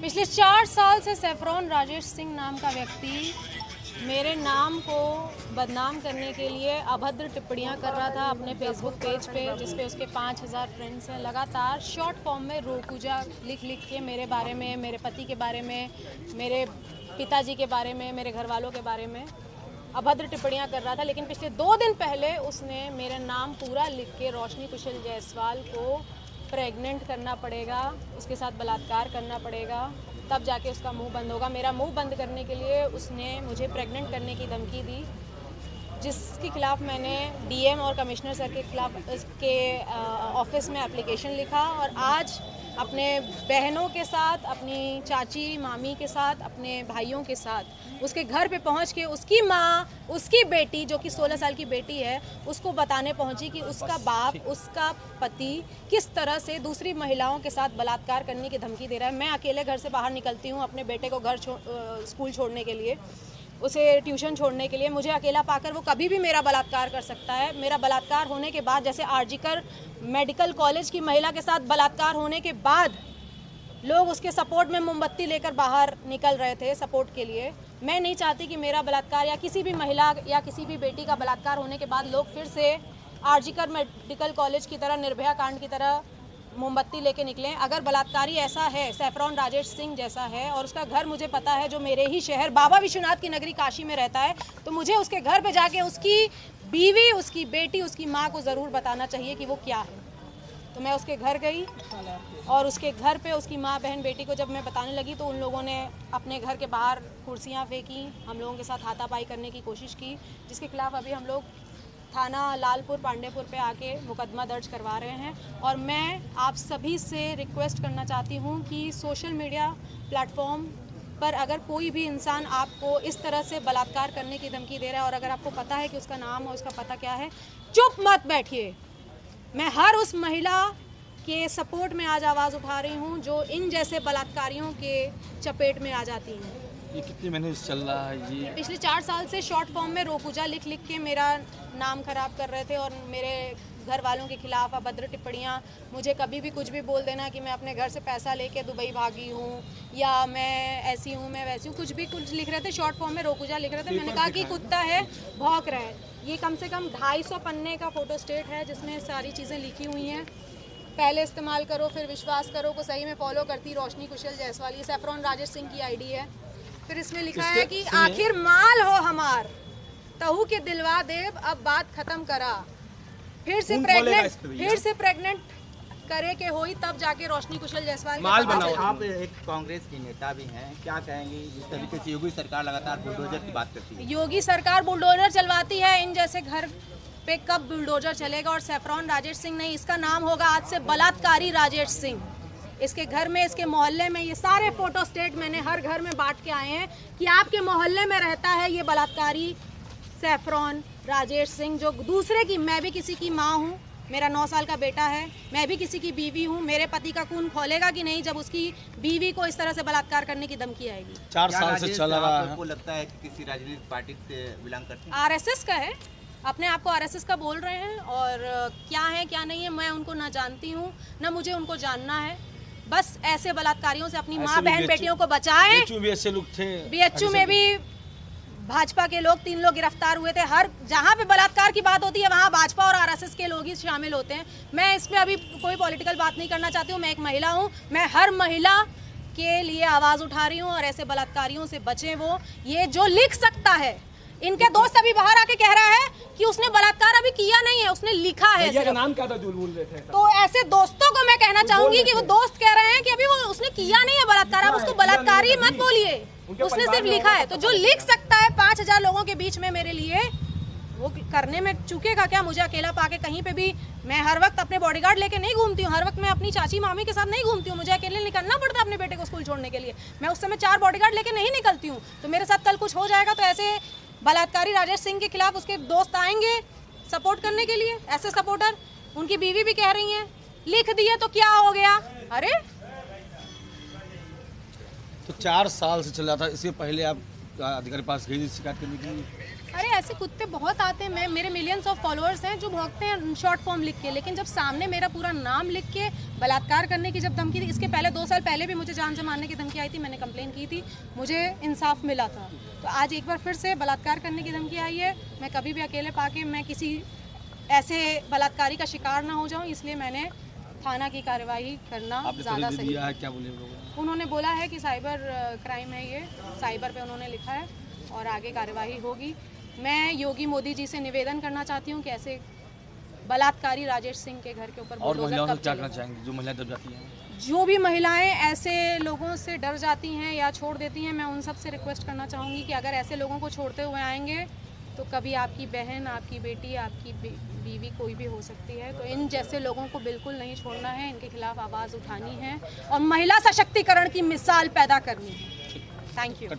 पिछले 4 साल से सैफरॉन राजेश सिंह नाम का व्यक्ति मेरे नाम को बदनाम करने के लिए अभद्र टिप्पणियां कर रहा था अपने फेसबुक पेज पे, जिस पे उसके 5000 फ्रेंड्स हैं। लगातार शॉर्ट फॉर्म में रोकूजा लिख लिख के मेरे बारे में, मेरे पति के बारे में, मेरे पिताजी के बारे में, मेरे घर वालों के बारे में अभद्र टिप्पणियां कर रहा था। लेकिन पिछले 2 दिन पहले उसने मेरा नाम पूरा लिख के रोशनी कुशल जायसवाल को प्रेग्नेंट करना पड़ेगा, उसके साथ बलात्कार करना पड़ेगा, तब जाके उसका मुंह बंद होगा। मेरा मुंह बंद करने के लिए उसने मुझे प्रेग्नेंट करने की धमकी दी, जिसके खिलाफ मैंने डीएम और कमिश्नर सर के खिलाफ के ऑफिस में एप्लीकेशन लिखा। और आज अपने बहनों के साथ, अपनी चाची मामी के साथ, अपने भाइयों के साथ उसके घर पे पहुंच के उसकी माँ, उसकी बेटी जो कि 16 साल की बेटी है, उसको बताने पहुंची कि उसका बाप, उसका पति किस तरह से दूसरी महिलाओं के साथ बलात्कार करने की धमकी दे रहा है। मैं अकेले घर से बाहर निकलती हूँ अपने बेटे को स्कूल छोड़ने के लिए, उसे ट्यूशन छोड़ने के लिए। मुझे अकेला पाकर वो कभी भी मेरा बलात्कार कर सकता है। मेरा बलात्कार होने के बाद, जैसे आरजीकर मेडिकल कॉलेज की महिला के साथ बलात्कार होने के बाद लोग उसके सपोर्ट में मोमबत्ती लेकर बाहर निकल रहे थे सपोर्ट के लिए, मैं नहीं चाहती कि मेरा बलात्कार या किसी भी महिला या किसी भी बेटी का बलात्कार होने के बाद लोग फिर से आरजीकर मेडिकल कॉलेज की तरह, निर्भया कांड की तरह मोमबत्ती लेके निकलें। अगर बलात्कारी ऐसा है, सैफरॉन राजेश सिंह जैसा है, और उसका घर मुझे पता है, जो मेरे ही शहर बाबा विश्वनाथ की नगरी काशी में रहता है, तो मुझे उसके घर पे जाके उसकी बीवी, उसकी बेटी, उसकी माँ को ज़रूर बताना चाहिए कि वो क्या है। तो मैं उसके घर गई और उसके घर पे उसकी माँ, बहन, बेटी को जब मैं बताने लगी तो उन लोगों ने अपने घर के बाहर कुर्सियाँ फेंकी, हम लोगों के साथ हाथापाई करने की कोशिश की, जिसके खिलाफ अभी हम लोग थाना लालपुर पांडेपुर पे आके मुकदमा दर्ज करवा रहे हैं। और मैं आप सभी से रिक्वेस्ट करना चाहती हूँ कि सोशल मीडिया प्लेटफॉर्म पर अगर कोई भी इंसान आपको इस तरह से बलात्कार करने की धमकी दे रहा है और अगर आपको पता है कि उसका नाम और उसका पता क्या है, चुप मत बैठिए। मैं हर उस महिला के सपोर्ट में आज आवाज़ उठा रही हूँ जो इन जैसे बलात्कारियों के चपेट में आ जाती हैं। ये कितने महीने से चल रहा है ये? पिछले 4 साल से शॉर्ट फॉर्म में रोकूजा लिख लिख के मेरा नाम खराब कर रहे थे और मेरे घर वालों के खिलाफ अभद्र टिप्पणियाँ, मुझे कभी भी कुछ भी बोल देना कि मैं अपने घर से पैसा लेके दुबई भागी हूँ या मैं ऐसी हूँ, मैं वैसी हूँ, कुछ भी कुछ लिख रहे थे। शॉर्ट फॉर्म में रोकूजा लिख रहे थे। मैंने कहा कि कुत्ता है, भौंक रहा है। ये कम से कम 250 पन्ने का फोटो स्टेट है जिसमें सारी चीज़ें लिखी हुई हैं। पहले इस्तेमाल करो फिर विश्वास करो को सही में फॉलो करती रोशनी कुशल जायसवाल, ये सैफरॉन राजेश सिंह की आईडी है। फिर इसमें लिखा है कि आखिर माल हो हमार, तहु के दिलवा देव, अब बात खत्म करा, फिर से प्रेग्नेंट करे के होई, तब जाके रोशनी कुशल जायसवाल माल बनाओ। आप एक कांग्रेस की नेता भी हैं, क्या कहेंगी जिस तरीके से योगी सरकार लगातार बुलडोजर की बात करती है? योगी सरकार बुलडोजर चलवाती है, इन जैसे घर पे कब बुलडोजर चलेगा? और सैफरॉन राजेश सिंह नहीं, इसका नाम होगा आज से बलात्कारी राजेश सिंह। इसके घर में, इसके मोहल्ले में, ये सारे फोटो स्टेट मैंने हर घर में बांट के आए हैं कि आपके मोहल्ले में रहता है ये बलात्कारी सैफरॉन राजेश सिंह, जो दूसरे की, मैं भी किसी की माँ हूँ, मेरा 9 साल का बेटा है, मैं भी किसी की बीवी हूँ। मेरे पति का खून खौलेगा कि नहीं जब उसकी बीवी को इस तरह से बलात्कार करने की धमकी आएगी? 4 साल से चल रहा है। आपको लगता है कि किसी राजनीतिक पार्टी से बिलोंग करते हैं? आरएसएस का है, अपने आप को आरएसएस का बोल रहे हैं, और क्या है क्या नहीं है मैं उनको ना जानती हूँ ना मुझे उनको जानना है। बस ऐसे बलात्कारियों से अपनी माँ, बहन, बेटियों को बचाएं। बीएचयू भी ऐसे लोग थे। बीएचयू में भी भाजपा के लोग 3 लोग गिरफ्तार हुए थे। हर जहाँ पे बलात्कार की बात होती है वहाँ भाजपा और आरएसएस के लोग ही शामिल होते हैं। मैं इसमें अभी कोई पॉलिटिकल बात नहीं करना चाहती हूँ। मैं एक महिला हूँ, मैं हर महिला के लिए आवाज़ उठा रही हूँ और ऐसे बलात्कारियों से बचें। वो ये जो लिख सकता है, इनके दोस्त अभी बाहर आके कह रहा है कि उसने बलात्कार अभी किया नहीं है, उसने लिखा है। भैया का नाम क्या था जो बोल रहे थे? तो ऐसे दोस्तों को मैं कहना चाहूंगी कि वो दोस्त कह रहे हैं कि अभी वो उसने किया नहीं है बलात्कार, आप उसको बलात्कारी मत बोलिए, उसने सिर्फ लिखा है। तो जो लिख सकता है 5000 लोगों के बीच में मेरे लिए, वो करने में चूकेगा क्या? मुझे अकेला पाके कहीं पे भी, मैं हर वक्त अपने बॉडीगार्ड लेके नहीं घूमती हूँ, हर वक्त मैं अपनी चाची मामी के साथ नहीं घूमती हूँ। मुझे अकेले निकलना पड़ता है अपने बेटे को स्कूल छोड़ने के लिए। मैं उस समय 4 बॉडीगार्ड लेके नहीं निकलती हूँ। तो मेरे साथ कल कुछ हो जाएगा तो ऐसे बलात्कारी राजेश सिंह के खिलाफ उसके दोस्त आएंगे सपोर्ट करने के लिए, ऐसे सपोर्टर। उनकी बीवी भी कह रही हैं लिख दिए तो क्या हो गया? अरे तो 4 साल से चल रहा था। इससे पहले आप अधिकारी पास गई शिकायत करने के लिए? अरे ऐसे कुत्ते बहुत आते हैं, मेरे मिलियंस ऑफ फॉलोअर्स हैं जो भौंकते हैं शॉर्ट फॉर्म लिख के, लेकिन जब सामने मेरा पूरा नाम लिख के बलात्कार करने की जब धमकी थी, इसके पहले 2 साल पहले भी मुझे जान से मारने की धमकी आई थी, मैंने कंप्लेन की थी, मुझे इंसाफ मिला था। तो आज एक बार फिर से बलात्कार करने की धमकी आई है। मैं कभी भी अकेले पाके मैं किसी ऐसे बलात्कारी का शिकार ना हो जाऊँ, इसलिए मैंने थाना की कार्रवाई करना ज़्यादा सही है। क्या बोले उन्होंने बोला है कि साइबर क्राइम है, ये साइबर पे उन्होंने लिखा है और आगे कार्रवाई होगी। मैं योगी मोदी जी से निवेदन करना चाहती हूँ कि ऐसे बलात्कारी राजेश सिंह के घर के ऊपर और महिलाओं से कब क्या करना चाहेंगे जो महिलाएं दब जाती हैं? जो भी महिलाएं ऐसे लोगों से डर जाती हैं या छोड़ देती हैं, मैं उन सब से रिक्वेस्ट करना चाहूँगी कि अगर ऐसे लोगों को छोड़ते हुए आएंगे तो कभी आपकी बहन, आपकी बेटी, आपकी बीवी कोई भी हो सकती है। तो इन जैसे लोगों को बिल्कुल नहीं छोड़ना है, इनके खिलाफ आवाज़ उठानी है और महिला सशक्तिकरण की मिसाल पैदा करनी है। Thank you.